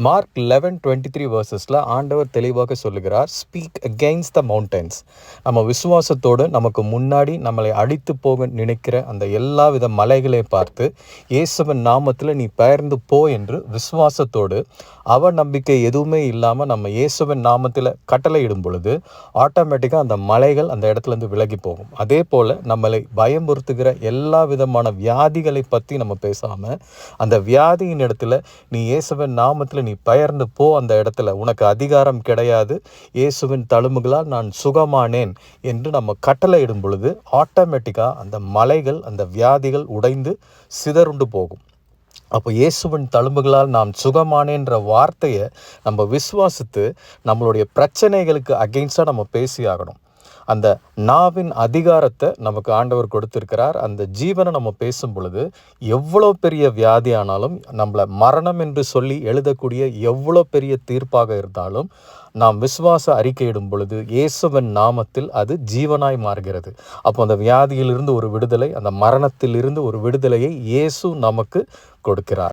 Mark 11:23 வேர்சஸில் ஆண்டவர் தெளிவாக சொல்லுகிறார், ஸ்பீக் அகெயின்ஸ்ட் த மவுண்டன்ஸ். நம்ம விசுவாசத்தோடு நமக்கு முன்னாடி நம்மளை அடித்து போக நினைக்கிற அந்த எல்லா வித மலைகளை பார்த்து இயேசுவின் நாமத்தில் நீ பெயர்ந்து போ என்று விசுவாசத்தோடு நம்பிக்கை எதுவுமே இல்லாமல் நம்ம இயேசுவின் நாமத்தில் கட்டளையிடும் பொழுது ஆட்டோமேட்டிக்காக அந்த மலைகள் அந்த இடத்துலேருந்து விலகி போகும். அதே போல் நம்மளை பயமுறுத்துகிற எல்லா விதமான வியாதிகளை பற்றி நம்ம பேசாமல் அந்த வியாதியின் இடத்துல நீ இயேசுவின் நாமத்தில் நீ பெயர்ந்து போ, அந்த இடத்துல உனக்கு அதிகாரம் கிடையாது, இயேசுவின் தழும்புகளால் நான் சுகமானேன் என்று நம்ம கட்டளையிடும் பொழுது ஆட்டோமேட்டிக்காக அந்த மலைகள் அந்த வியாதிகள் உடைந்து சிதறுண்டு போகும். அப்போ இயேசுவின் தழும்புகளால் நான் சுகமானேன்ற வார்த்தையை நம்ம விசுவாசித்து நம்மளுடைய பிரச்சனைகளுக்கு அகெயின்ஸ்டாக நம்ம பேசி ஆகணும். அந்த நாவின் அதிகாரத்தை நமக்கு ஆண்டவர் கொடுத்திருக்கிறார். அந்த ஜீவனை நம்ம பேசும் பொழுது எவ்வளோ பெரிய வியாதி ஆனாலும், நம்மளை மரணம் என்று சொல்லி எழுதக்கூடிய எவ்வளோ பெரிய தீர்ப்பாக இருந்தாலும் நாம் விசுவாச அறிக்கையிடும் பொழுது இயேசுவின் நாமத்தில் அது ஜீவனாய் மாறுகிறது. அப்போ அந்த வியாதியிலிருந்து ஒரு விடுதலை, அந்த மரணத்திலிருந்து ஒரு விடுதலையை இயேசு நமக்கு கொடுக்கிறார்.